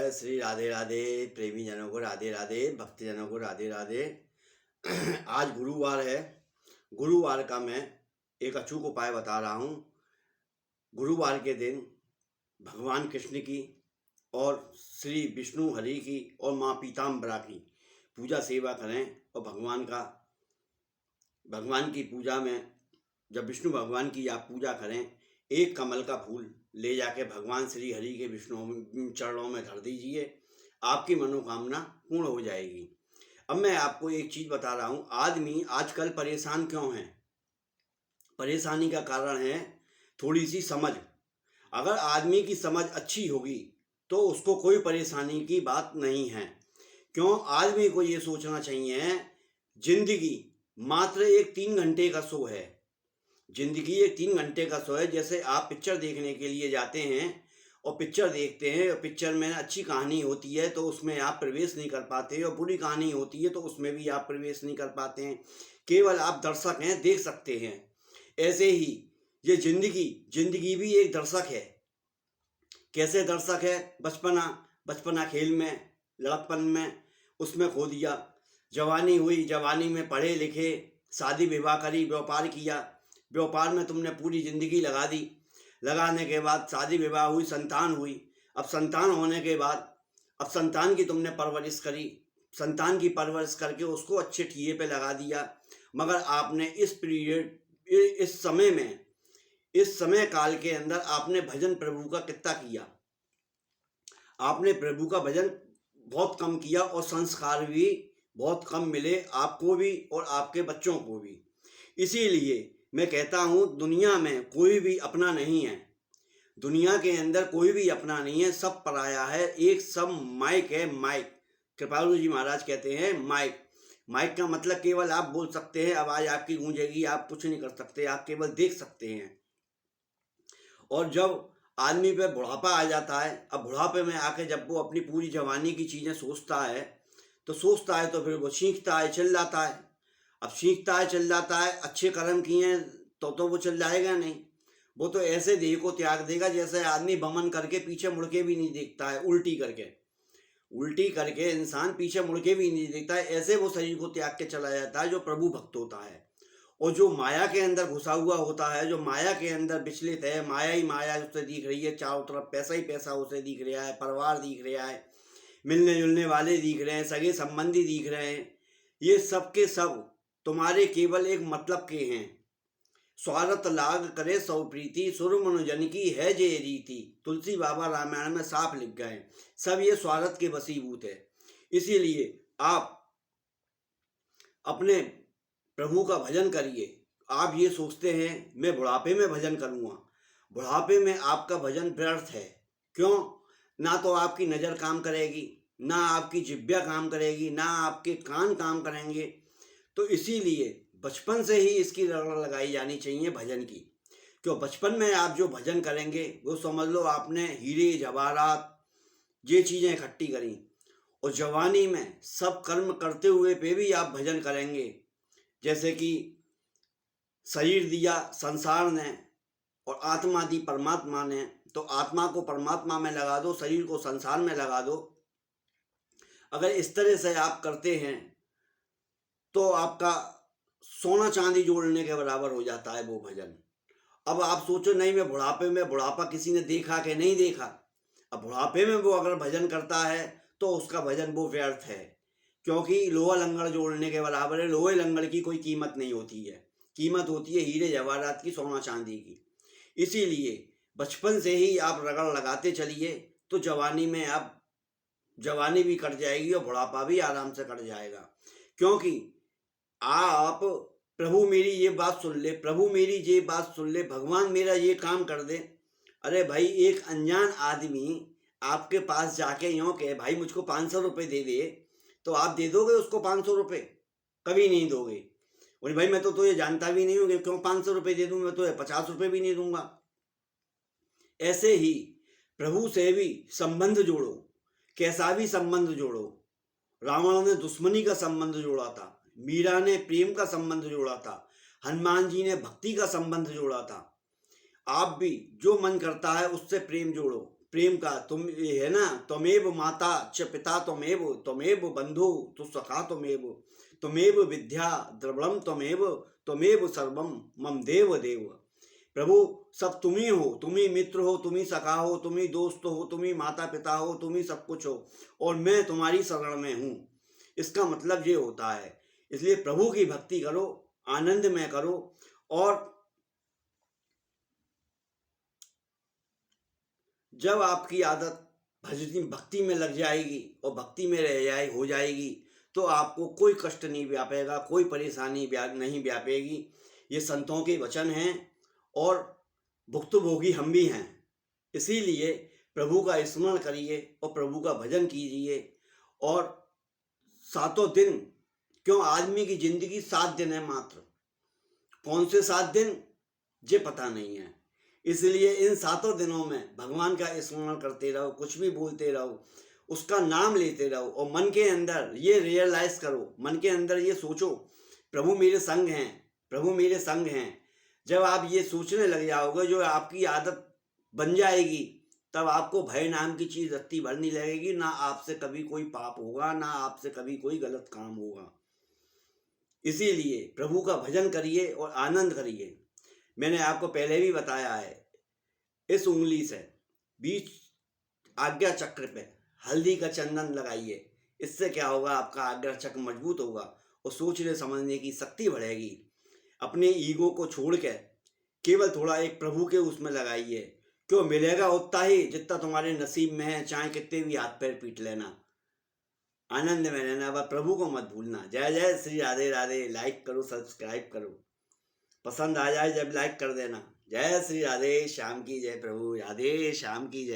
जय श्री राधे राधे। प्रेमी जनों को राधे राधे, भक्तजनों को राधे राधे। आज गुरुवार है। गुरुवार का मैं एक अचूक उपाय बता रहा हूँ। गुरुवार के दिन भगवान कृष्ण की और श्री विष्णु हरि की और माँ पीताम्बरा की पूजा सेवा करें। और भगवान की पूजा में जब विष्णु भगवान की आप पूजा करें, एक कमल का फूल ले जाके भगवान श्री हरि के विष्णु चरणों में धर दीजिए, आपकी मनोकामना पूर्ण हो जाएगी। अब मैं आपको एक चीज बता रहा हूँ, आदमी आजकल परेशान क्यों है? परेशानी का कारण है थोड़ी सी समझ। अगर आदमी की समझ अच्छी होगी तो उसको कोई परेशानी की बात नहीं है। क्यों? आदमी को ये सोचना चाहिए, जिंदगी मात्र एक 3 घंटे का शो है। जिंदगी एक 3 घंटे का शो है। जैसे आप पिक्चर देखने के लिए जाते हैं और पिक्चर देखते हैं, और पिक्चर में अच्छी कहानी होती है तो उसमें आप प्रवेश नहीं कर पाते, और बुरी कहानी होती है तो उसमें भी आप प्रवेश नहीं कर पाते हैं। केवल आप दर्शक हैं, देख सकते हैं। ऐसे ही ये जिंदगी भी एक दर्शक है। कैसे दर्शक है? बचपना खेल में, लड़कपन में उसमें खो दिया। जवानी हुई, जवानी में पढ़े लिखे, शादी विवाह करी, व्यापार किया, व्यापार में तुमने पूरी जिंदगी लगा दी। लगाने के बाद शादी विवाह हुई, संतान हुई। अब संतान होने के बाद अब संतान की तुमने परवरिश करी, संतान की परवरिश करके उसको अच्छे ठिये पे लगा दिया। मगर आपने इस समय काल के अंदर आपने भजन प्रभु का कितना किया? आपने प्रभु का भजन बहुत कम किया, और संस्कार भी बहुत कम मिले आपको भी और आपके बच्चों को भी। इसीलिए मैं कहता हूँ, दुनिया में कोई भी अपना नहीं है। दुनिया के अंदर कोई भी अपना नहीं है, सब पराया है। एक सब माइक है, माइक। कृपालु जी महाराज कहते हैं माइक। माइक का मतलब केवल आप बोल सकते हैं, आवाज आपकी गूंजेगी, आप कुछ नहीं कर सकते, आप केवल देख सकते हैं। और जब आदमी पे बुढ़ापा आ जाता है, अब बुढ़ापे में आके जब वो अपनी पूरी जवानी की चीजें सोचता है तो फिर वो सीखता है, चिल्लाता है। अब सीखता है, चिल्लाता है, अच्छे कर्म किए हैं तो वो चल जाएगा नहीं। वो तो ऐसे देह को त्याग देगा जैसे आदमी बमन करके पीछे मुड़ के भी नहीं देखता है। उल्टी करके इंसान पीछे मुड़ के भी नहीं देखता है। ऐसे वो शरीर को त्याग के चला जाता है जो प्रभु भक्त होता है। और जो माया के अंदर घुसा हुआ होता है, जो माया के अंदर विचलित है, माया ही माया उसे दिख रही है, चारों तरफ पैसा ही पैसा उसे दिख रहा है, परिवार दिख रहा है, मिलने जुलने वाले दिख रहे हैं, सगे संबंधी दिख रहे हैं। ये सब के सब तुम्हारे केवल एक मतलब के हैं। स्वार्थ लाग करे सौ प्रीति, सुर मनुजन की है जे रीति। तुलसी बाबा रामायण में साफ लिख गए। सब ये स्वार्थ के वशीभूत है। इसीलिए आप अपने प्रभु का भजन करिए। आप ये सोचते हैं मैं बुढ़ापे में भजन करूँगा, बुढ़ापे में आपका भजन व्यर्थ है। क्यों? ना तो आपकी नज़र काम करेगी, ना आपकी जिह्वा काम करेगी, ना आपके कान काम करेंगे। तो इसीलिए बचपन से ही इसकी रगड़ लगाई जानी चाहिए भजन की। क्यों? बचपन में आप जो भजन करेंगे वो समझ लो आपने हीरे जवाहरात ये चीज़ें इकट्ठी करी। और जवानी में सब कर्म करते हुए पे भी आप भजन करेंगे। जैसे कि शरीर दिया संसार ने और आत्मा दी परमात्मा ने, तो आत्मा को परमात्मा में लगा दो, शरीर को संसार में लगा दो। अगर इस तरह से आप करते हैं तो आपका सोना चांदी जोड़ने के बराबर हो जाता है वो भजन। अब आप सोचो नहीं, मैं बुढ़ापे में, बुढ़ापा किसी ने देखा कि नहीं देखा? अब बुढ़ापे में वो अगर भजन करता है तो उसका भजन वो व्यर्थ है। क्योंकि लोहा लंगड़ जोड़ने के बराबर है। लोहे लंगड़ की कोई कीमत नहीं होती है, कीमत होती है हीरे जवाहरात की, सोना चांदी की। इसीलिए बचपन से ही आप रगड़ लगाते चलिए तो जवानी में आप जवानी भी कट जाएगी और बुढ़ापा भी आराम से कट जाएगा। क्योंकि आप प्रभु मेरी ये बात सुन ले, प्रभु मेरी ये बात सुन ले, भगवान मेरा ये काम कर दे। अरे भाई, एक अनजान आदमी आपके पास जाके यूँ कहे भाई मुझको 500 रुपये दे दे, तो आप दे दोगे उसको 500 रुपये? कभी नहीं दोगे। बोले भाई मैं तो तुझे जानता भी नहीं हूँ, क्यों 500 रुपये दे दूँ? मैं तुझे 50 रुपये भी नहीं दूंगा। ऐसे ही प्रभु से भी संबंध जोड़ो, कैसा भी संबंध जोड़ो। रावण ने दुश्मनी का संबंध जोड़ा था, मीरा ने प्रेम का संबंध जोड़ा था, हनुमान जी ने भक्ति का संबंध जोड़ा था। आप भी जो मन करता है उससे प्रेम जोड़ो, प्रेम का, तुम ये है ना, त्वमेव माता च पिता त्वमेव, त्वमेव बंधु तो सखा त्वमेव, त्वमेव विद्या द्रविणम त्वमेव, त्वमेव सर्वम मम देव देव। प्रभु सब तुम ही हो, तुम ही मित्र हो, तुम ही सखा हो, तुम ही दोस्त हो, तुम ही माता पिता हो, तुम ही सब कुछ हो, और मैं तुम्हारी शरण में हूँ। इसका मतलब ये होता है। इसलिए प्रभु की भक्ति करो, आनंद में करो, और जब आपकी आदत भजनी भक्ति में लग जाएगी और भक्ति में हो जाएगी, तो आपको कोई कष्ट नहीं व्यापेगा, कोई परेशानी नहीं व्यापेगी। ये संतों के वचन हैं और भुक्तभोगी हम भी हैं। इसीलिए प्रभु का स्मरण करिए और प्रभु का भजन कीजिए। और सातों दिन, क्यों, आदमी की जिंदगी 7 दिन है मात्र। कौन से 7 दिन ये पता नहीं है। इसलिए इन 7 दिनों में भगवान का स्मरण करते रहो, कुछ भी बोलते रहो, उसका नाम लेते रहो, और मन के अंदर ये रियलाइज करो, मन के अंदर ये सोचो, प्रभु मेरे संग हैं, प्रभु मेरे संग हैं। जब आप ये सोचने लग जाओगे, जो आपकी आदत बन जाएगी, तब आपको भय नाम की चीज रत्ती भर नहीं लगेगी। ना आपसे कभी कोई पाप होगा, ना आपसे कभी कोई गलत काम होगा। इसीलिए प्रभु का भजन करिए और आनंद करिए। मैंने आपको पहले भी बताया है, इस उंगली से बीच आज्ञा चक्र पे हल्दी का चंदन लगाइए। इससे क्या होगा, आपका आज्ञा चक्र मजबूत होगा और सोचने समझने की शक्ति बढ़ेगी। अपने ईगो को छोड़ के केवल थोड़ा एक प्रभु के उसमें लगाइए। क्यों, मिलेगा उतना ही जितना तुम्हारे नसीब में है, चाहे कितने भी हाथ पैर पीट लेना। आनंद में रहना, वह प्रभु को मत भूलना। जय जय श्री राधे राधे। लाइक करो, सब्सक्राइब करो, पसंद आ जाए जब लाइक कर देना। जय श्री राधे श्याम की जय, प्रभु राधे श्याम की जय।